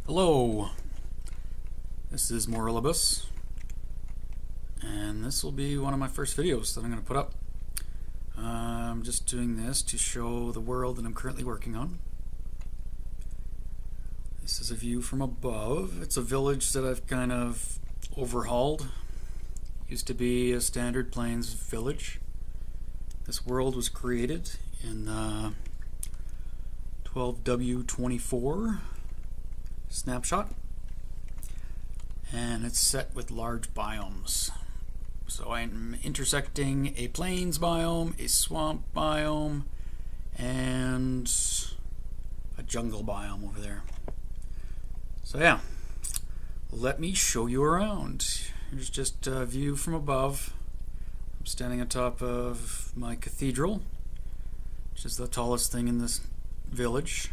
Hello, this is Moralibus, and this will be one of my first videos that I'm going to put up. I'm just doing this to show the world that I'm currently working on. This is a view from above. It's a village that I've kind of overhauled. Used to be a standard plains village. This world was created in 12W24 snapshot, and it's set with large biomes. So I'm intersecting a plains biome, a swamp biome, and a jungle biome over there. So yeah, let me show you around. Here's just a view from above. I'm standing on top of my cathedral, which is the tallest thing in this village.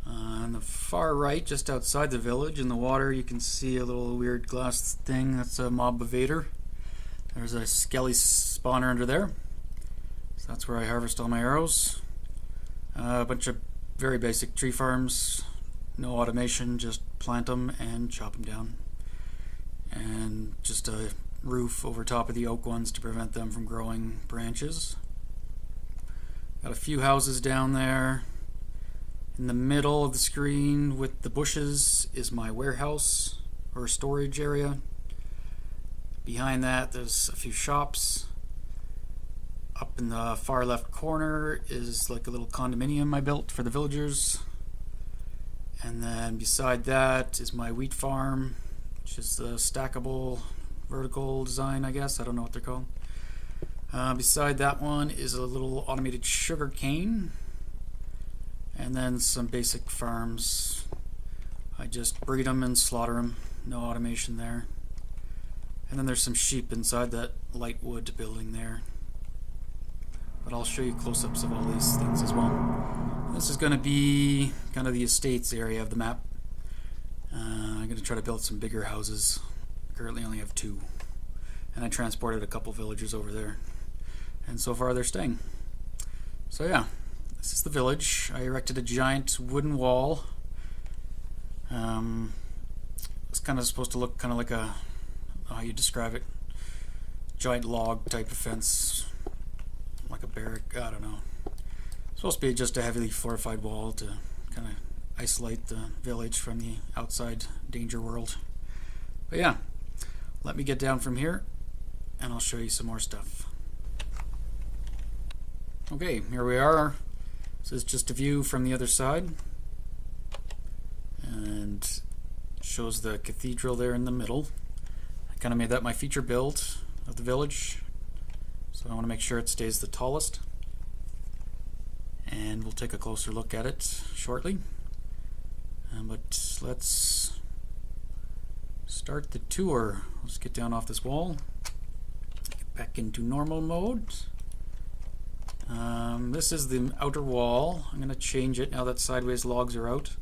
On the far right, just outside the village, in the water, you can see a little weird glass thing. That's a mob evader. There's a skelly spawner under there. So that's where I harvest all my arrows. A bunch of very basic tree farms. No automation, just plant them and chop them down. And just a roof over top of the oak ones to prevent them from growing branches. Got a few houses down there. In the middle of the screen with the bushes is my warehouse or storage area. Behind that there's a few shops. Up in the far left corner is like a little condominium I built for the villagers. And then beside that is my wheat farm, which is the stackable vertical design, I guess. I don't know what they're called. Beside that one is a little automated sugar cane. And then some basic farms. I just breed them and slaughter them. No automation there. And then there's some sheep inside that light wood building there. But I'll show you close-ups of all these things as well. This is going to be kind of the estates area of the map. I'm going to try to build some bigger houses. Currently only have 2. And I transported a couple villagers over there. And so far they're staying. So yeah. This is the village. I erected a giant wooden wall. It's kind of supposed to look kind of like a, how you describe it, giant log type of fence, like a barrack. I don't know. It's supposed to be just a heavily fortified wall to kind of isolate the village from the outside danger world. But yeah, let me get down from here and I'll show you some more stuff. Okay, here we are. This is just a view from the other side, and shows the cathedral there in the middle. I kind of made that my feature build of the village, so I want to make sure it stays the tallest, and we'll take a closer look at it shortly. But let's start the tour. Let's get down off this wall, get back into normal mode. This is the outer wall. I'm going to change it now that sideways logs are out.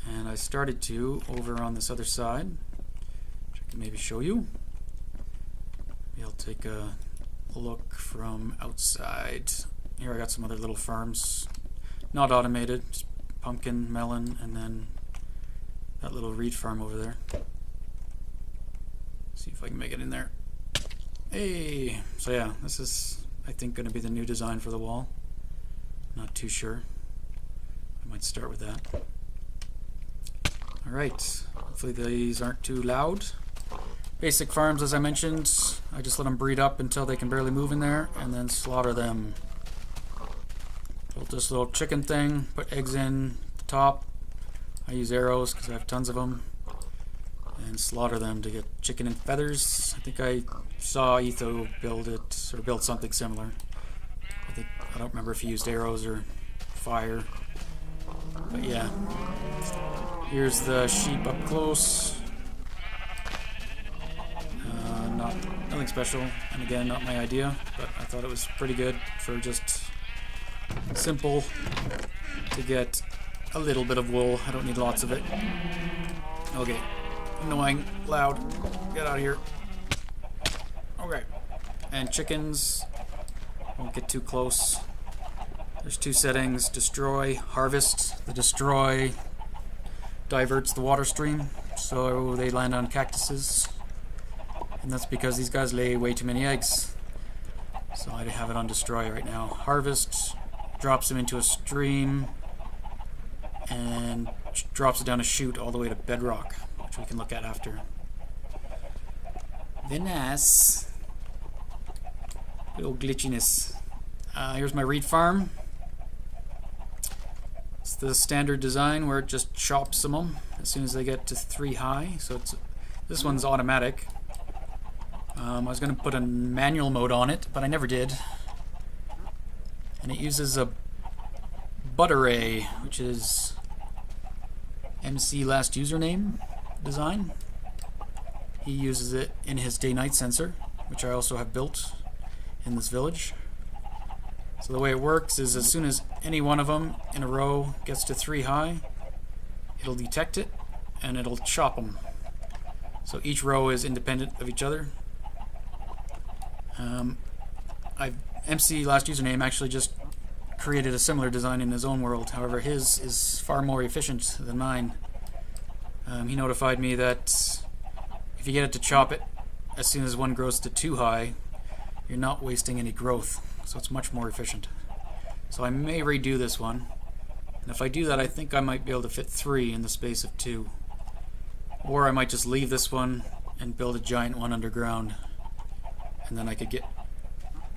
And I started to over on this other side, which I can maybe show you. Maybe I'll take a look from outside. Here I got some other little farms. Not automated, just pumpkin, melon, and then that little reed farm over there. See if I can make it in there. Hey! So yeah, this is, I think, going to be the new design for the wall. Not too sure. I might start with that. Alright, hopefully these aren't too loud. Basic farms, as I mentioned, I just let them breed up until they can barely move in there, and then slaughter them. Built this little chicken thing, put eggs in the top. I use arrows because I have tons of them. And slaughter them to get chicken and feathers. I think I saw Etho build it, or build something similar. I don't remember if he used arrows or fire. But yeah. Here's the sheep up close. Nothing special, and again, not my idea, but I thought it was pretty good for just simple to get a little bit of wool. I don't need lots of it. Okay. Annoying, loud, get out of here. Okay, and chickens, won't get too close. There's two settings, destroy, harvest. The destroy diverts the water stream, so they land on cactuses. And that's because these guys lay way too many eggs. So I have it on destroy right now. Harvest drops them into a stream and drops it down a chute all the way to bedrock, which we can look at after. Very nice. Little glitchiness. Here's my reed farm. It's the standard design where it just chops them as soon as they get to 3 high. So this one's automatic. I was going to put a manual mode on it, but I never did. And it uses a bud array, which is MCLastUsername design. He uses it in his day-night sensor, which I also have built in this village. So the way it works is as soon as any one of them in a row gets to 3 high, it'll detect it and it'll chop them. So each row is independent of each other. MCLastUsername actually just created a similar design in his own world. However, his is far more efficient than mine. He notified me that if you get it to chop it as soon as one grows to 2 high, you're not wasting any growth. So it's much more efficient. So I may redo this one. And if I do that, I think I might be able to fit 3 in the space of 2. Or I might just leave this one and build a giant one underground. And then I could get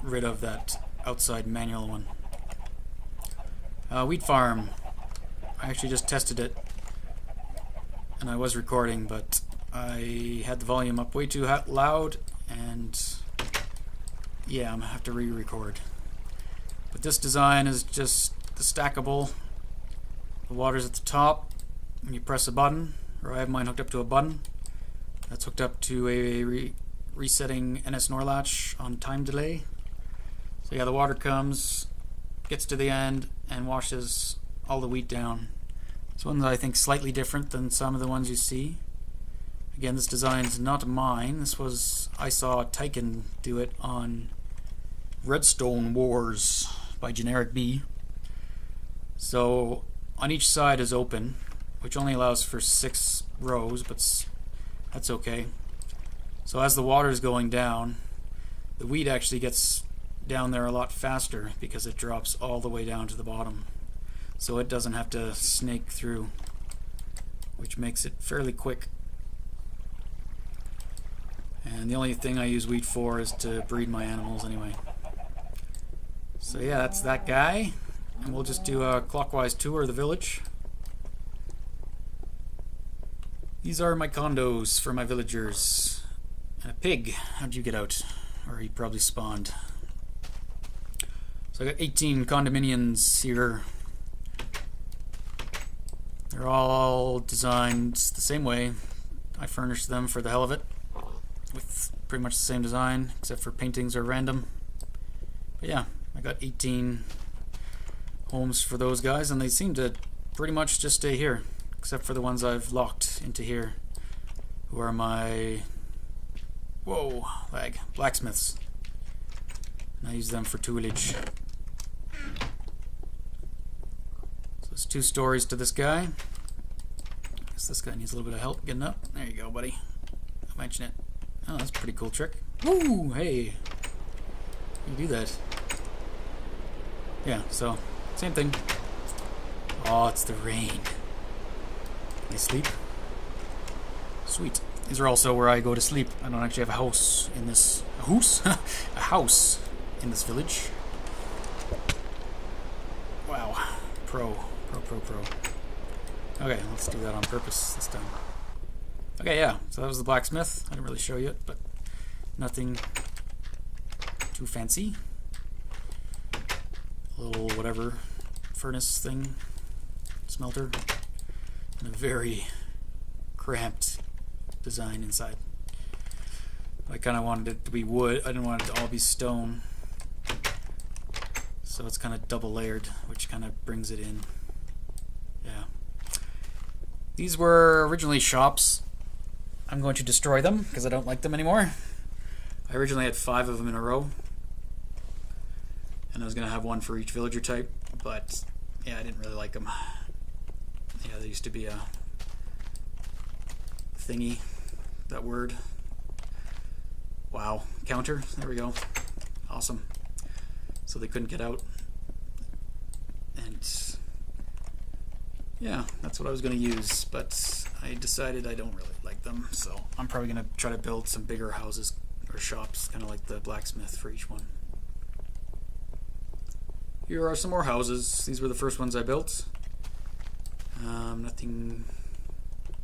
rid of that outside manual one. Wheat farm. I actually just tested it. And I was recording, but I had the volume up way too loud, and yeah, I'm gonna have to re-record. But this design is just the stackable. The water's at the top, and you press a button, or I have mine hooked up to a button. That's hooked up to a resetting NS NOR latch on time delay. So yeah, the water comes, gets to the end, and washes all the wheat down. This one's, I think, slightly different than some of the ones you see. Again, this design's not mine. I saw Tyken do it on Redstone Wars by Generic B. So on each side is open, which only allows for 6 rows, but that's okay. So as the water is going down, the wheat actually gets down there a lot faster because it drops all the way down to the bottom. So it doesn't have to snake through, which makes it fairly quick. And the only thing I use wheat for is to breed my animals anyway. So yeah, that's that guy. And we'll just do a clockwise tour of the village. These are my condos for my villagers. And a pig. How'd you get out? Or he probably spawned. So I got 18 condominiums here. They're all designed the same way. I furnished them for the hell of it, with pretty much the same design, except for paintings are random. But yeah, I got 18 homes for those guys, and they seem to pretty much just stay here, except for the ones I've locked into here, who are my blacksmiths. And I use them for toolage. So there's 2 stories to this guy. I guess this guy needs a little bit of help getting up. There you go, buddy. I'll mention it. Oh, that's a pretty cool trick. Woo! Hey! You do that. Yeah, so, same thing. Oh, it's the rain. Can I sleep? Sweet. These are also where I go to sleep. I don't actually have a house in this... A house? A house in this village. Wow. Pro. Okay, let's do that on purpose this time. Okay, yeah, so that was the blacksmith. I didn't really show you it, but nothing too fancy. A little whatever furnace thing, smelter, and a very cramped design inside. I kind of wanted it to be wood. I didn't want it to all be stone. So it's kind of double layered, which kind of brings it in. Yeah. These were originally shops. I'm going to destroy them because I don't like them anymore. I originally had 5 of them in a row. And I was going to have one for each villager type, but yeah, I didn't really like them. Yeah, there used to be a thingy, that word. Wow, counter, there we go. Awesome. So they couldn't get out. And yeah, that's what I was going to use, but I decided I don't really like them, so I'm probably going to try to build some bigger houses or shops, kind of like the blacksmith for each one. Here are some more houses. These were the first ones I built. Nothing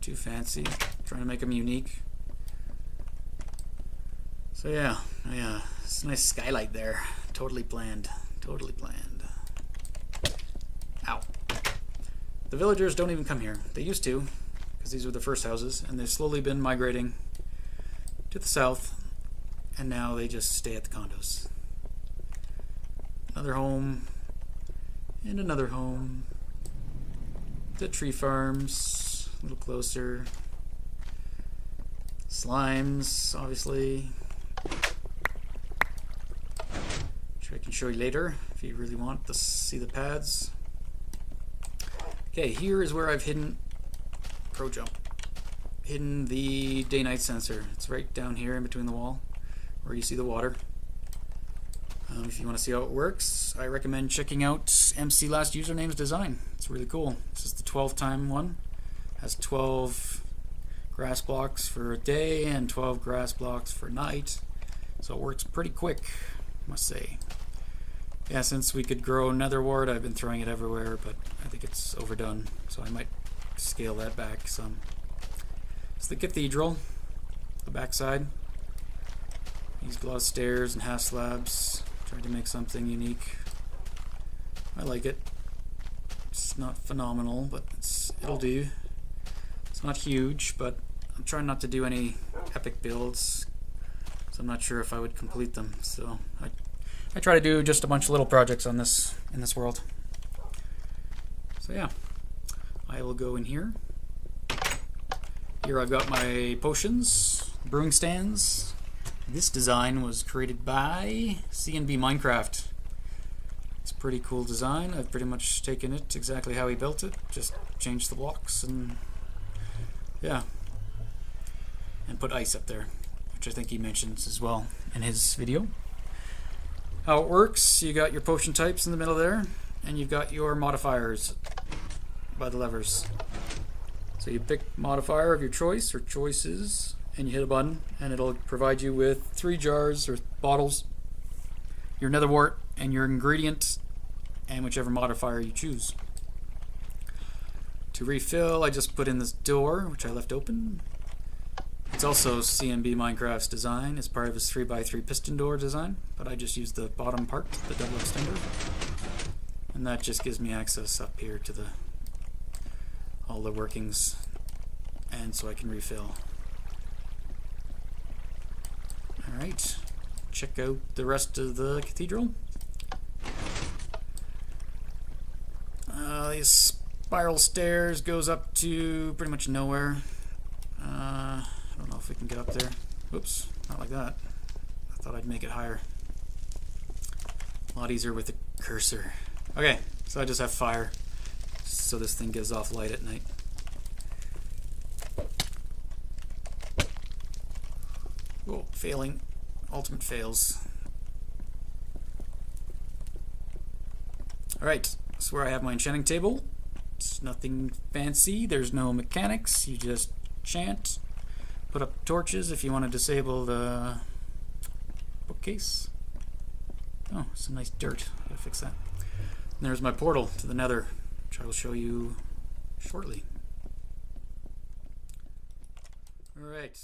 too fancy. Trying to make them unique. So yeah, it's a nice skylight there. Totally planned. Totally planned. Ow. The villagers don't even come here. They used to, because these were the first houses, and they've slowly been migrating to the south, and now they just stay at the condos. Another home, and another home. The tree farms, a little closer. Slimes, obviously. Which I can show you later if you really want to see the pads. Okay, here is where I've hidden, pro jump, hidden the day-night sensor. It's right down here in between the wall where you see the water. If you want to see how it works, I recommend checking out MCLastUsername's design. It's really cool. This is the 12-time one. It has 12 grass blocks for a day and 12 grass blocks for night. So it works pretty quick, I must say. Yeah, since we could grow nether wart, I've been throwing it everywhere, but I think it's overdone, so I might scale that back some. It's the cathedral, the backside. Used a lot of stairs and Ehotslabs. Tried to make something unique. I like it. It's not phenomenal, but it'll do. It's not huge, but I'm trying not to do any epic builds, so I'm not sure if I would complete them. So I try to do just a bunch of little projects on this in this world. So yeah, I will go in here. Here I've got my potions, brewing stands. This design was created by CNBMinecraft. It's a pretty cool design. I've pretty much taken it exactly how he built it, just changed the blocks and yeah, and put ice up there, which I think he mentions as well in his video. How it works, you got your potion types in the middle there, and you've got your modifiers by the levers. So you pick modifier of your choice or choices, and you hit a button, and it'll provide you with 3 jars or bottles, your nether wart, and your ingredient, and whichever modifier you choose. To refill, I just put in this door, which I left open. It's also CNBMinecraft's design as part of his 3x3 piston door design, but I just used the bottom part, the double extender, and that just gives me access up here to all the workings, and so I can refill. Alright, check out the rest of the cathedral. These spiral stairs goes up to pretty much nowhere. I don't know if we can get up there. Oops, not like that. I thought I'd make it higher. A lot easier with the cursor. Okay, so I just have fire, so this thing gives off light at night. Whoa, failing. Ultimate fails. Alright, that's where I have my enchanting table. It's nothing fancy, there's no mechanics, you just enchant. Put up torches if you want to disable the bookcase. Oh, some nice dirt. Gotta fix that. And there's my portal to the nether, which I will show you shortly. Alright.